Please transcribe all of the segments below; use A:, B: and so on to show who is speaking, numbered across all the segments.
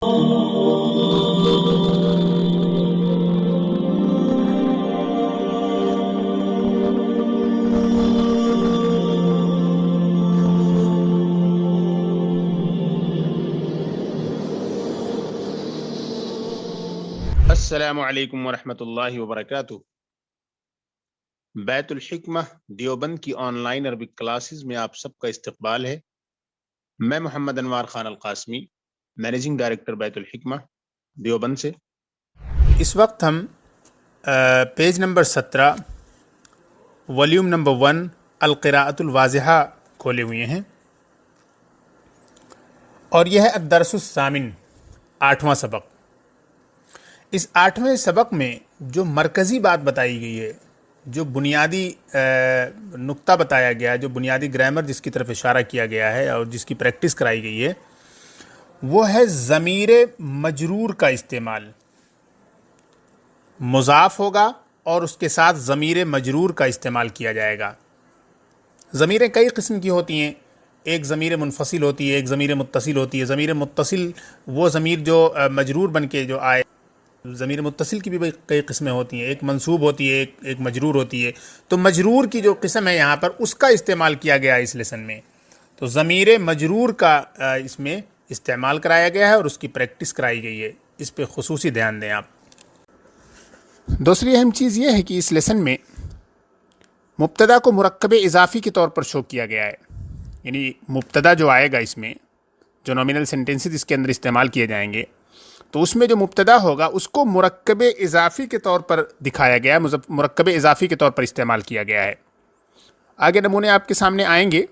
A: السلام علیکم ورحمۃ اللہ وبرکاتہ۔ بیت الحکمہ دیوبند کی آن لائن عربک کلاسز میں آپ سب کا استقبال ہے۔ میں محمد انوار خان القاسمی، مینیجنگ ڈائریکٹر بیت الحکمہ دیوبند سے۔ اس وقت ہم پیج نمبر 17 والیوم نمبر 1 القراءۃ الواضحہ کھولے ہوئے ہیں، اور یہ ہے الدرس الثامن، 8واں سبق۔ اس 8ویں سبق میں جو مرکزی بات بتائی گئی ہے، جو بنیادی نقطہ بتایا گیا ہے، جو بنیادی گرامر جس کی طرف اشارہ کیا گیا ہے اور جس کی پریکٹس کرائی گئی ہے، وہ ہے ضمیر مجرور کا استعمال۔ مضاف ہوگا اور اس کے ساتھ ضمیر مجرور کا استعمال کیا جائے گا۔ ضمیریں کئی قسم کی ہوتی ہیں، ایک ضمیر منفصل ہوتی ہے، ایک ضمیر متصل ہوتی ہے۔ ضمیر متصل وہ ضمیر جو مجرور بن کے جو آئے۔ ضمیر متصل کی بھی کئی قسمیں ہوتی ہیں، ایک منصوب ہوتی ہے، ایک مجرور ہوتی ہے۔ تو مجرور کی جو قسم ہے یہاں پر، اس کا استعمال کیا گیا ہے اس لیسن میں۔ تو ضمیر مجرور کا اس میں استعمال کرایا گیا ہے اور اس کی پریکٹس کرائی گئی ہے، اس پہ خصوصی دھیان دیں آپ۔ دوسری اہم چیز یہ ہے کہ اس لیسن میں مبتدا کو مرکب اضافی کے طور پر شو کیا گیا ہے، یعنی مبتدا جو آئے گا اس میں، جو نومینل سینٹنسز اس کے اندر استعمال کیے جائیں گے، تو اس میں جو مبتدا ہوگا اس کو مرکب اضافی کے طور پر دکھایا گیا ہے، مرکب اضافی کے طور پر استعمال کیا گیا ہے۔ آگے نمونے آپ کے سامنے آئیں گے،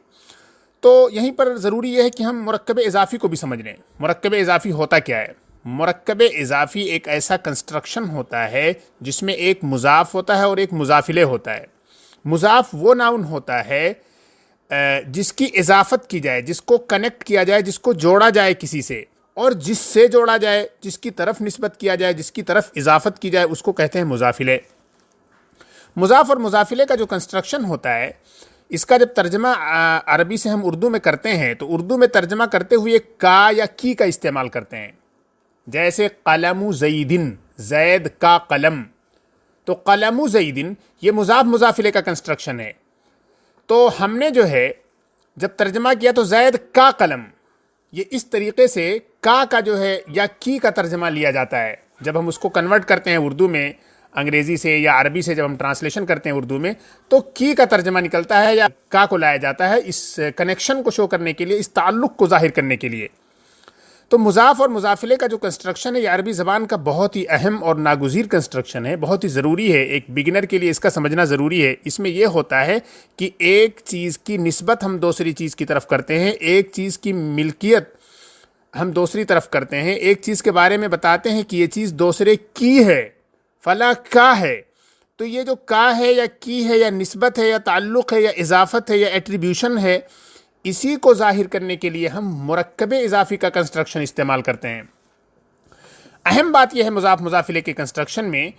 A: تو یہیں پر ضروری یہ ہے کہ ہم مرکب اضافی کو بھی سمجھ لیں۔ مرکب اضافی ہوتا کیا ہے؟ مرکب اضافی ایک ایسا کنسٹرکشن ہوتا ہے جس میں ایک مضاف ہوتا ہے اور ایک مضاف الیہ ہوتا ہے۔ مضاف وہ ناؤن ہوتا ہے جس کی اضافت کی جائے، جس کو کنیکٹ کیا جائے، جس کو جوڑا جائے کسی سے، اور جس سے جوڑا جائے، جس کی طرف نسبت کیا جائے، جس کی طرف اضافت کی جائے، اس کو کہتے ہیں مضاف الیہ۔ مضاف اور مضاف الیہ کا جو کنسٹرکشن ہوتا ہے، اس کا جب ترجمہ عربی سے ہم اردو میں کرتے ہیں تو اردو میں ترجمہ کرتے ہوئے کا یا کی کا استعمال کرتے ہیں۔ جیسے قلم زیدن، زید کا قلم، تو قلم زیدن یہ مضاف مضاف الیہ کا کنسٹرکشن ہے۔ تو ہم نے جو ہے جب ترجمہ کیا تو زید کا قلم، یہ اس طریقے سے کا جو ہے یا کی کا ترجمہ لیا جاتا ہے۔ جب ہم اس کو کنورٹ کرتے ہیں اردو میں، انگریزی سے یا عربی سے جب ہم ٹرانسلیشن کرتے ہیں اردو میں، تو کی کا ترجمہ نکلتا ہے یا کا کو لایا جاتا ہے، اس کنیکشن کو شو کرنے کے لیے، اس تعلق کو ظاہر کرنے کے لیے۔ تو مضاف اور مضاف الیہ کا جو کنسٹرکشن ہے، یہ عربی زبان کا بہت ہی اہم اور ناگزیر کنسٹرکشن ہے، بہت ہی ضروری ہے، ایک بگنر کے لیے اس کا سمجھنا ضروری ہے۔ اس میں یہ ہوتا ہے کہ ایک چیز کی نسبت ہم دوسری چیز کی طرف کرتے ہیں، ایک چیز کی ملکیت ہم دوسری طرف کرتے ہیں، ایک چیز کے بارے میں بتاتے ہیں کہ یہ چیز دوسرے کی ہے، فلاں کا ہے۔ تو یہ جو کا ہے یا کی ہے یا نسبت ہے یا تعلق ہے یا اضافت ہے یا ایٹریبیوشن ہے، اسی کو ظاہر کرنے کے لیے ہم مرکب اضافی کا کنسٹرکشن استعمال کرتے ہیں۔ اہم بات یہ ہے مضاف مضاف الیہ کے کنسٹرکشن میں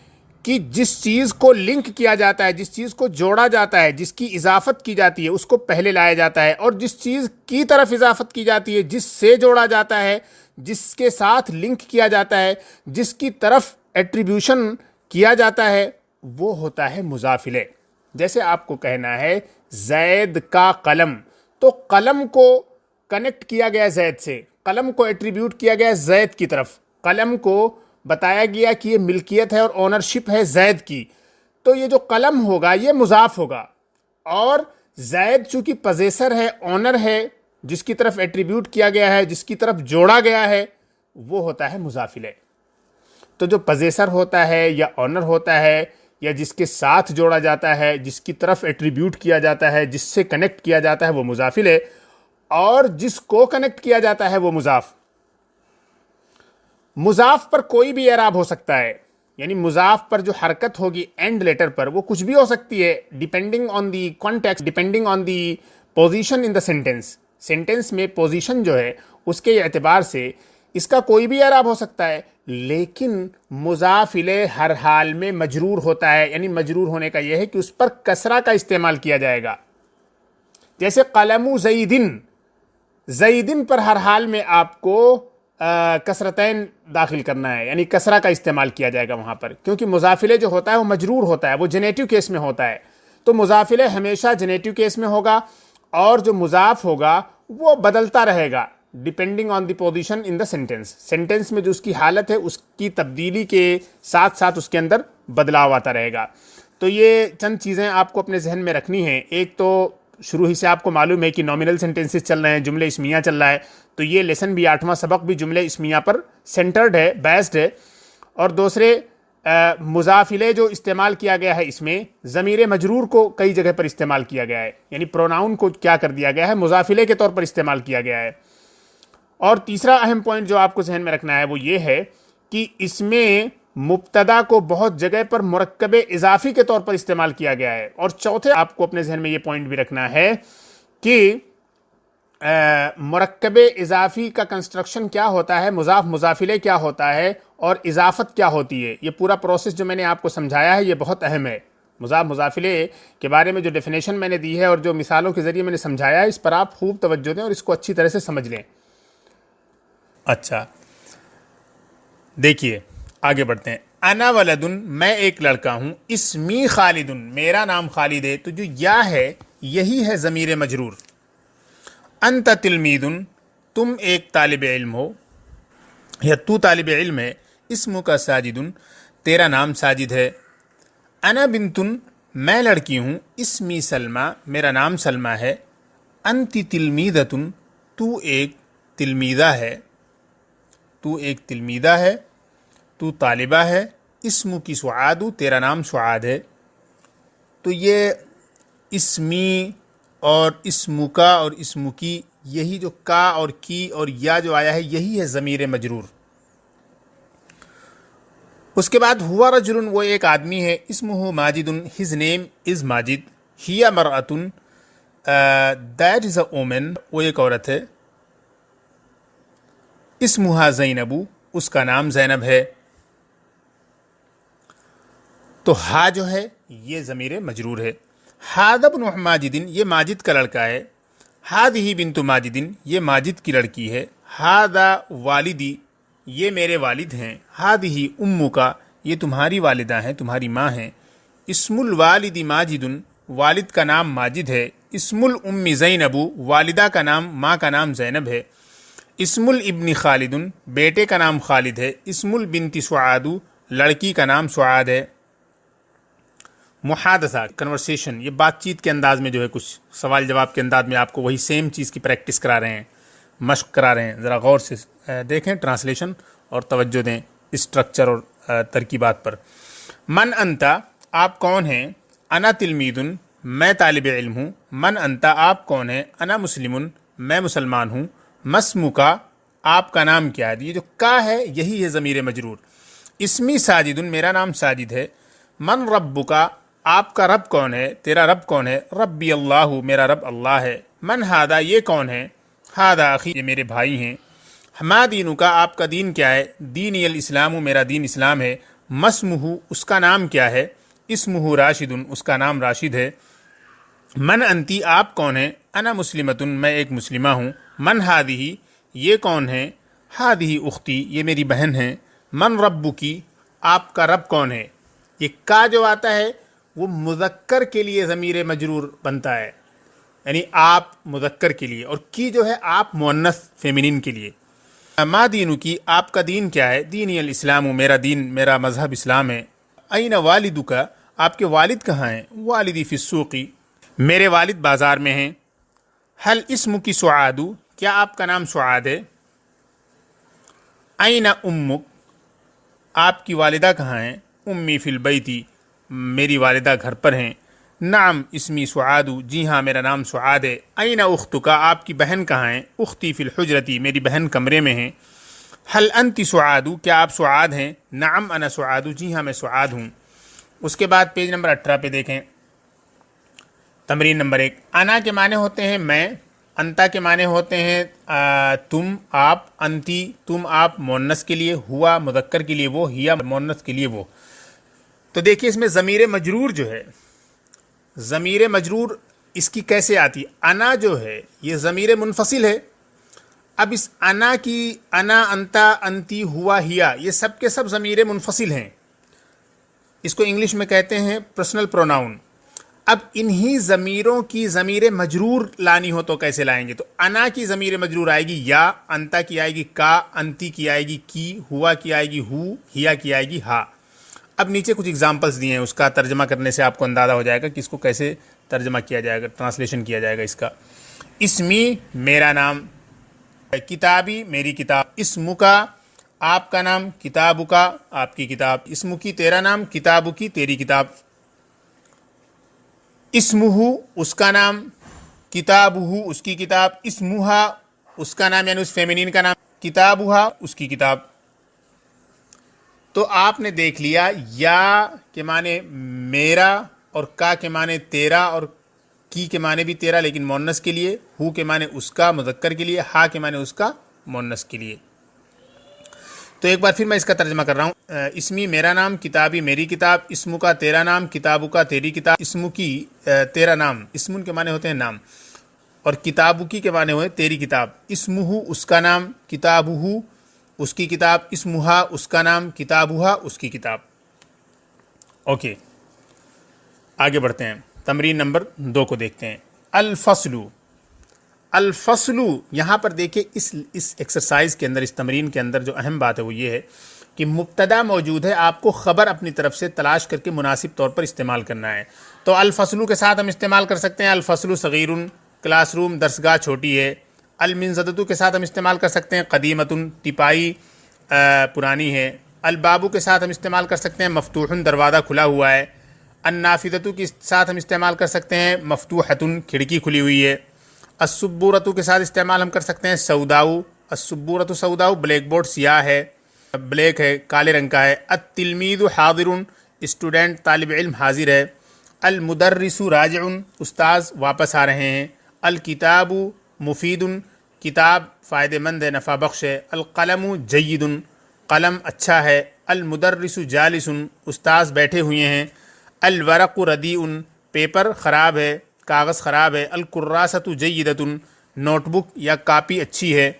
A: کہ جس چیز کو لنک کیا جاتا ہے، جس چیز کو جوڑا جاتا ہے، جس کی اضافت کی جاتی ہے، اس کو پہلے لایا جاتا ہے، اور جس چیز کی طرف اضافت کی جاتی ہے، جس سے جوڑا جاتا ہے، جس کے ساتھ لنک کیا جاتا ہے، جس کی طرف ایٹریبیوشن کیا جاتا ہے، وہ ہوتا ہے مضاف الیہ۔ جیسے آپ کو کہنا ہے زید کا قلم، تو قلم کو کنیکٹ کیا گیا زید سے، قلم کو ایٹریبیوٹ کیا گیا زید کی طرف، قلم کو بتایا گیا کہ یہ ملکیت ہے اور اونرشپ ہے زید کی، تو یہ جو قلم ہوگا یہ مضاف ہوگا، اور زید چونکہ پوزیسر ہے، اونر ہے، جس کی طرف ایٹریبیوٹ کیا گیا ہے، جس کی طرف جوڑا گیا ہے، وہ ہوتا ہے مضاف الیہ۔ تو جو پوزیسر ہوتا ہے یا اونر ہوتا ہے یا جس کے ساتھ جوڑا جاتا ہے، جس کی طرف ایٹریبیوٹ کیا جاتا ہے، جس سے کنیکٹ کیا جاتا ہے، وہ مضاف الیہ، اور جس کو کنیکٹ کیا جاتا ہے وہ مضاف۔ مضاف پر کوئی بھی اعراب ہو سکتا ہے، یعنی مضاف پر جو حرکت ہوگی اینڈ لیٹر پر، وہ کچھ بھی ہو سکتی ہے، depending on the context, depending on the position in the sentence. Sentence میں پوزیشن جو ہے اس کے اعتبار سے اس کا کوئی بھی اعراب ہو سکتا ہے، لیکن مضاف الیہ ہر حال میں مجرور ہوتا ہے، یعنی مجرور ہونے کا یہ ہے کہ اس پر کسرہ کا استعمال کیا جائے گا۔ جیسے قلم زیدن، زیدن پر ہر حال میں آپ کو کسرتین داخل کرنا ہے، یعنی کسرہ کا استعمال کیا جائے گا وہاں پر، کیونکہ مضاف الیہ جو ہوتا ہے وہ مجرور ہوتا ہے، وہ جنیٹو کیس میں ہوتا ہے، تو مضاف الیہ ہمیشہ جنیٹو کیس میں ہوگا، اور جو مضاف ہوگا وہ بدلتا رہے گا depending on the position in the sentence, sentence میں جو اس کی حالت ہے اس کی تبدیلی کے ساتھ ساتھ اس کے اندر بدلاؤ آتا رہے گا۔ تو یہ چند چیزیں آپ کو اپنے ذہن میں رکھنی ہیں۔ ایک تو شروع ہی سے آپ کو معلوم ہے کہ نومینل سینٹینسز چل رہے ہیں، جملے اسمیہ چل رہا ہے، تو یہ لیسن بھی 8واں سبق بھی جملے اسمیہ پر سینٹرڈ ہے، بیسڈ ہے۔ اور دوسرے مضاف الیہ جو استعمال کیا گیا ہے اس میں ضمیر مجرور کو کئی جگہ پر استعمال کیا گیا ہے، یعنی پروناؤن کو کیا کر دیا گیا ہے، مضاف الیہ کے طور پر استعمال کیا گیا ہے۔ اور تیسرا اہم پوائنٹ جو آپ کو ذہن میں رکھنا ہے وہ یہ ہے کہ اس میں مبتدا کو بہت جگہ پر مرکب اضافی کے طور پر استعمال کیا گیا ہے۔ اور چوتھے آپ کو اپنے ذہن میں یہ پوائنٹ بھی رکھنا ہے کہ مرکب اضافی کا کنسٹرکشن کیا ہوتا ہے، مضاف مضاف الیہ کیا ہوتا ہے، اور اضافت کیا ہوتی ہے۔ یہ پورا پروسیس جو میں نے آپ کو سمجھایا ہے یہ بہت اہم ہے۔ مضاف مضاف الیہ کے بارے میں جو ڈیفینیشن میں نے دی ہے اور جو مثالوں کے ذریعے میں نے سمجھایا ہے، اس پر آپ خوب توجہ دیں اور اس کو اچھی طرح سے سمجھ لیں۔ اچھا دیکھیے آگے بڑھتے ہیں۔ انا ولدن، میں ایک لڑکا ہوں، اسمی خالدن، میرا نام خالد ہے، تو جو یا ہے یہی ہے ضمیر مجرور۔ انت تلمیذن، تم ایک طالب علم ہو یا تو طالب علم ہے، اسم کا ساجدن، تیرا نام ساجد ہے۔ انا بنتن، میں لڑکی ہوں، اسمی سلمہ، میرا نام سلمہ ہے۔ انتی تلمیذتن، تو ایک تلمیذہ ہے، تو ایک تلمیذہ ہے، تو طالبہ ہے۔ اسم کی سعاد، تیرا نام سعاد ہے۔ تو یہ اسمی اور اسم کا اور اسم کی، یہی جو کا اور کی اور یا جو آیا ہے یہی ہے ضمیر مجرور۔ اس کے بعد ہوا رجل، وہ ایک آدمی ہے، اسمہ Majid, his name is Majid. ہی مرأۃ، دیٹ از اے وومن، وہ ایک عورت ہے۔ اسمہا زینب، اس کا نام زینب ہے۔ تو ہا جو ہے یہ ضمیر مجرور ہے۔ ہذا ابن ماجد، یہ ماجد کا لڑکا ہے۔ ہذہ بنت ماجد، یہ ماجد کی لڑکی ہے۔ ہذا والدی، یہ میرے والد ہیں۔ ہذہ امک، یہ تمہاری والدہ ہیں، تمہاری ماں ہیں۔ اسم الوالد ماجد، والد کا نام ماجد ہے۔ اسم الام زینب، والدہ کا نام، ماں کا نام زینب ہے۔ اسم الابن خالد، بیٹے کا نام خالد ہے۔ اسم البنت سعاد، لڑکی کا نام سعاد ہے۔ محادثہ، کنورسیشن، یہ بات چیت کے انداز میں جو ہے کچھ سوال جواب کے انداز میں آپ کو وہی سیم چیز کی پریکٹس کرا رہے ہیں، مشق کرا رہے ہیں۔ ذرا غور سے دیکھیں ٹرانسلیشن اور توجہ دیں اسٹرکچر اور ترکیبات پر۔ من انتا، آپ کون ہیں؟ انا تلمیذن، میں طالب علم ہوں۔ من انتا، آپ کون ہیں؟ انا مسلمن، میں مسلمان ہوں۔ مسمکا، آپ کا نام کیا ہے؟ یہ جو کا ہے یہی ہے ضمیر مجرور۔ اسمی ساجدن، میرا نام ساجد ہے۔ من ربکا، آپ کا رب کون ہے؟ تیرا رب کون ہے؟ ربی اللہ، میرا رب اللہ ہے۔ من ہادا، یہ کون ہے؟ ہادا اخی، یہ میرے بھائی ہیں۔ ما دینکا، آپ کا دین کیا ہے؟ دینی الاسلام، میرا دین اسلام ہے۔ مسمہ، اس کا نام کیا ہے؟ اسمہ راشد، اس کا نام راشد ہے۔ من انتی، آپ کون ہیں؟ انا مسلمتن، میں ایک مسلمہ ہوں۔ من ہادی، یہ کون ہے؟ ہادی اختی، یہ میری بہن ہے۔ من ربکی، آپ کا رب کون ہے؟ یہ کا جو آتا ہے وہ مذکر کے لیے ضمیر مجرور بنتا ہے، یعنی آپ مذکر کے لیے، اور کی جو ہے آپ مؤنث فیمنین کے لیے۔ ما دینو کی، آپ کا دین کیا ہے؟ دینی الاسلام، میرا دین، میرا مذہب اسلام ہے۔ این والدک، آپ کے والد کہاں ہیں؟ والدی فی السوق، میرے والد بازار میں ہیں۔ حل اسم کی سعاد، کیا آپ کا نام سعاد ہے؟ این امک، آپ کی والدہ کہاں ہیں؟ امی فی البیتی، میری والدہ گھر پر ہیں۔ نعم اسمی سعاد، جی ہاں میرا نام سعاد ہے۔ این اختک، آپ کی بہن کہاں ہیں؟ اختی فی الحجرتی، میری بہن کمرے میں ہیں۔ حل انت سعاد، کیا آپ سعاد ہیں؟ نعم انا سعاد، جی ہاں میں سعاد ہوں۔ اس کے بعد پیج نمبر 18 پہ دیکھیں تمرین نمبر 1۔ انا کے معنی ہوتے ہیں میں، انتا کے معنی ہوتے ہیں تم، آپ، انتی تم، آپ مؤنث کے لیے، ہوا مذکر کے لیے وہ، ہیا مؤنث کے لیے وہ۔ تو دیکھیے اس میں ضمیر مجرور جو ہے، ضمیر مجرور اس کی کیسے آتی ہے؟ انا جو ہے یہ ضمیر منفصل ہے۔ اب اس انا کی انا انتا انتی ہوا ہیا یہ سب کے سب ضمیر منفصل ہیں، اس کو انگلش میں کہتے ہیں پرسنل پروناؤن۔ اب انہی ضمیروں کی ضمیر مجرور لانی ہو تو کیسے لائیں گے؟ تو انا کی ضمیر مجرور آئے گی یا، انتا کی آئے گی کا، انتی کی آئے گی کی، ہوا کی آئے گی ہو، ہیا کی آئے گی ہا۔ اب نیچے کچھ اگزامپلس دیے ہیں، اس کا ترجمہ کرنے سے آپ کو اندازہ ہو جائے گا کہ اس کو کیسے ترجمہ کیا جائے گا، ٹرانسلیشن کیا جائے گا اس کا۔ اسمی میرا نام، کتابی میری کتاب، اسم کا آپ کا نام، کتاب کا آپ کی کتاب، اسم کی تیرا نام، کتاب کی تیری کتاب۔ اسمہ اس کا نام، کتابہ اس کی کتاب، اسمہا اس کا نام یعنی اس فیمینین کا نام، کتابہا اس کی کتاب۔ تو آپ نے دیکھ لیا یا کے معنی میرا اور کا کے معنی تیرا اور کی کے معنی بھی تیرا لیکن مونس کے لیے، ہو کے معنی اس کا مذکر کے لیے، ہا کے معنی اس کا مونس کے لیے۔ تو ایک بار پھر میں اس کا ترجمہ کر رہا ہوں۔ اسمی میرا نام، کتابی میری کتاب، اسم کا تیرا نام، کتاب کا تیری کتاب۔ اسم کی تیرا نام، اسم کے معنی ہوتے ہیں نام، اور کتاب کی کے معنی ہوئے تیری کتاب۔ اسمہ اس کا نام، کتابہ اس کی کتاب، اسمہا اس کا نام، کتابہا اس کی کتاب۔ اوکے، آگے بڑھتے ہیں، تمرین نمبر 2 کو دیکھتے ہیں۔ الفصل، الفصل یہاں پر دیکھیں اس ایکسرسائز کے اندر، اس تمرین کے اندر جو اہم بات ہے وہ یہ ہے کہ مبتدا موجود ہے، آپ کو خبر اپنی طرف سے تلاش کر کے مناسب طور پر استعمال کرنا ہے۔ تو الفصل کے ساتھ ہم استعمال کر سکتے ہیں الفصل صغیر، کلاس روم درسگاہ چھوٹی ہے۔ المنضدۃ کے ساتھ ہم استعمال کر سکتے ہیں قدیمۃ، تپائی پرانی ہے۔ الباب کے ساتھ ہم استعمال کر سکتے ہیں مفتوح، دروازہ کھلا ہوا ہے۔ النافذۃ کے ساتھ ہم استعمال کر سکتے ہیں مفتوحۃ، کھڑکی کھلی ہوئی ہے۔ السبورۃ کے ساتھ استعمال ہم کر سکتے ہیں سوداؤ، السبورۃ سوداؤ، بلیک بورڈ سیاہ ہے، بلیک ہے، کالے رنگ کا ہے۔ التلمیذ حاضر، اسٹوڈنٹ طالب علم حاضر ہے۔ المدرس راجع، استاذ واپس آ رہے ہیں۔ الکتاب مفید، کتاب فائدہ مند ہے، نفع بخش ہے۔ القلم جید، قلم اچھا ہے۔ المدرس جالس، استاذ بیٹھے ہوئے ہیں۔ الورق ردیء، پیپر خراب ہے، کاغذ خراب ہے۔ الکراسۃ جیدۃ، نوٹ بک یا کاپی اچھی ہے۔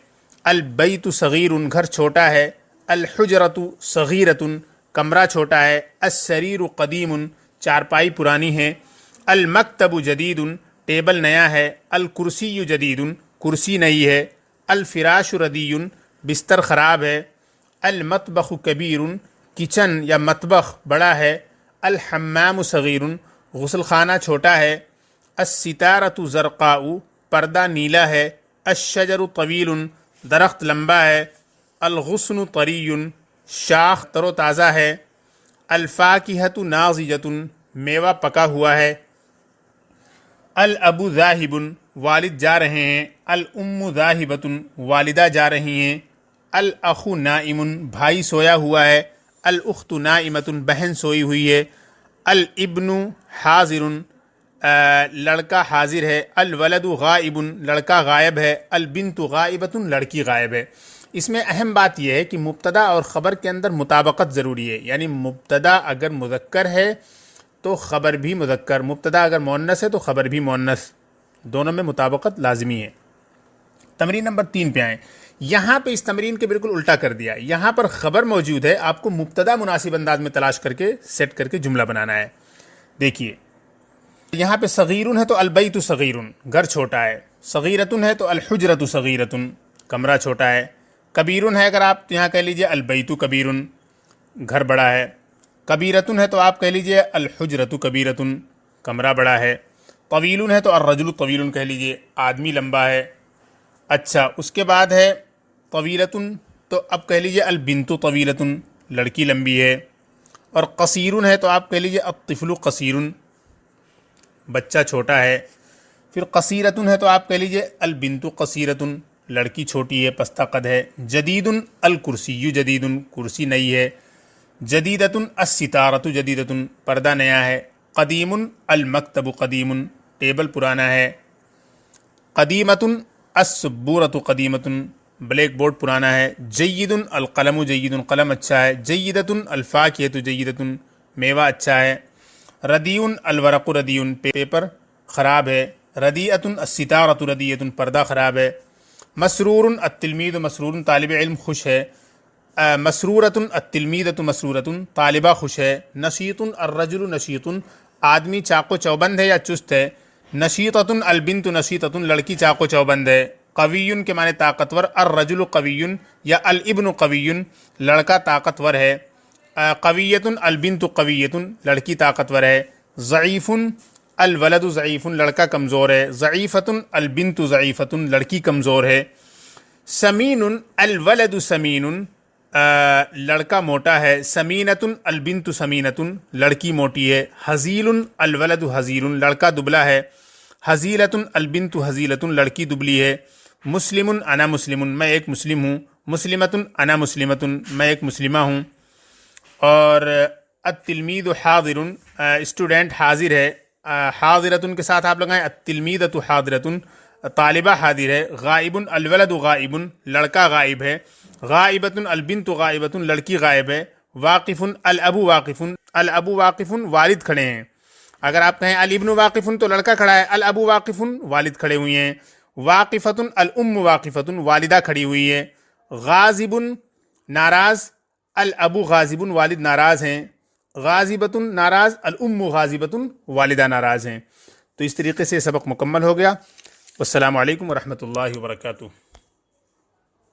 A: البیت صغیر، گھر چھوٹا ہے۔ الحجرۃ صغیرۃ، کمرہ چھوٹا ہے۔ السریر قدیم، چارپائی پرانی ہے۔ المکتب جدید، ٹیبل نیا ہے۔ الکرسی جدید، کرسی نئی ہے۔ الفراش ردیء، بستر خراب ہے۔ المطبخ کبیر، کچن یا مطبخ بڑا ہے۔ الحمام صغیر، غسل خانہ چھوٹا ہے۔ الستارۃ زرقاء، پردہ نیلا ہے۔ الشجر طویل، درخت لمبا ہے۔ الغصن طری، شاخ تر و تازہ ہے۔ الفاکہۃ ناضجۃ، میوہ پکا ہوا ہے۔ الاب ذاہب، والد جا رہے ہیں۔ الام ذاہبۃ، والدہ جا رہی ہیں۔ الاخ نائم، بھائی سویا ہوا ہے۔ الاخت نائمۃ، بہن سوئی ہوئی ہے۔ الابن حاضر، لڑکا حاضر ہے۔ الولد غائب، لڑکا غائب ہے۔ البنت غائبۃ، لڑکی غائب ہے۔ اس میں اہم بات یہ ہے کہ مبتدا اور خبر کے اندر مطابقت ضروری ہے، یعنی مبتدا اگر مذکر ہے تو خبر بھی مذکر، مبتدا اگر مؤنث ہے تو خبر بھی مؤنث، دونوں میں مطابقت لازمی ہے۔ تمرین نمبر 3 پہ آئیں۔ یہاں پہ اس تمرین کے بالکل الٹا کر دیا، یہاں پر خبر موجود ہے، آپ کو مبتدا مناسب انداز میں تلاش کر کے سیٹ کر کے جملہ بنانا ہے۔ دیکھیے یہاں پہ صغیرن ہے تو البیت صغیرن، گھر چھوٹا ہے۔ صغیرتن ہے تو الحجرۃ صغیرتن، کمرہ چھوٹا ہے۔ کبیرن ہے اگر آپ یہاں کہہ لیجئے البیت کبیرن، گھر بڑا ہے۔ کبیرتن ہے تو آپ کہہ لیجئے الحجرۃ کبیرتن، کمرہ بڑا ہے۔ طویلن ہے تو الرجل طویلن کہہ لیجئے، آدمی لمبا ہے۔ اچھا اس کے بعد ہے طویلتن تو اب کہہ لیجئے البنت طویلتن، لڑکی لمبی ہے۔ اور قصیرن ہے تو آپ کہہ لیجئے الطفل قصیرن، بچہ چھوٹا ہے۔ پھر قصیرتن ہے تو آپ کہہ لیجئے البنت قصیرتن، لڑکی چھوٹی ہے، پستہ قد ہے۔ جدیدن الکرسی جدیدن، کرسی نئی ہے۔ جدیدتن الستارۃ جدیدتن، پردہ نیا ہے۔ قدیمن المکتب قدیمن، ٹیبل پرانا ہے۔ قدیمتن السبورۃ قدیمتن، بلیک بورڈ پرانا ہے۔ جیدن القلم جیدن، قلم اچھا ہے۔ جیدتن الفاکہۃ جیدتن، میوہ اچھا ہے۔ ردیء الورق ردیء، پیپر خراب ہے۔ ردیئۃ الستارۃ ردیئۃ، پردہ خراب ہے۔ مسرور التلمید مسرور طالب علم خوش ہے. مسرورۃ التلمیذۃ مسرورۃ طالبہ خوش ہے. نشیط الرجل نشیط آدمی چاق و چوبند ہے یا چست ہے. نشیطۃ البنت نشیطۃ لڑکی چاق و چوبند ہے. قوی کے معنی طاقتور. الرجل قوی یا الابن قوی لڑکا طاقتور ہے. قویۃ البنت قویۃ لڑکی طاقتور ہے. ضعیف الولد ضعیف لڑکا کمزور ہے. ضعیفۃ البنت ضعیفۃ لڑکی کمزور ہے. سمین الولد سمین لڑکا موٹا ہے. سمینۃ البنت سمینۃ لڑکی موٹی ہے. حزیل الولد حزیل لڑکا دبلا ہے. حزیلۃ البنت حزیلۃ لڑکی دبلی ہے. مسلم انا مسلم میں ایک مسلم ہوں. مسلمۃ انا مسلمۃ میں ایک مسلمہ ہوں. اور التلمید حاضر اسٹوڈنٹ حاضر ہے. حاضرۃ کے ساتھ آپ لگائیں التلمیذۃ حاضرۃ طالبہ حاضر ہے. غائب الولد غائب لڑکا غائب ہے. غائبۃ البنت غائبۃ لڑکی غائب ہے. واقف الاب واقف الاب واقف والد کھڑے ہیں. اگر آپ کہیں الابن واقف تو لڑکا کھڑا ہے. الاب واقف والد کھڑے ہوئے ہیں. واقفۃ الام واقفۃ والدہ کھڑی ہوئی ہے. غاضب ناراض الاب غاضب والد ناراض ہیں. غاضبۃ ناراض الام غاضبۃ والدہ ناراض ہیں. تو اس طریقے سے سبق مکمل ہو گیا. والسلام علیکم ورحمۃ اللہ وبرکاتہ.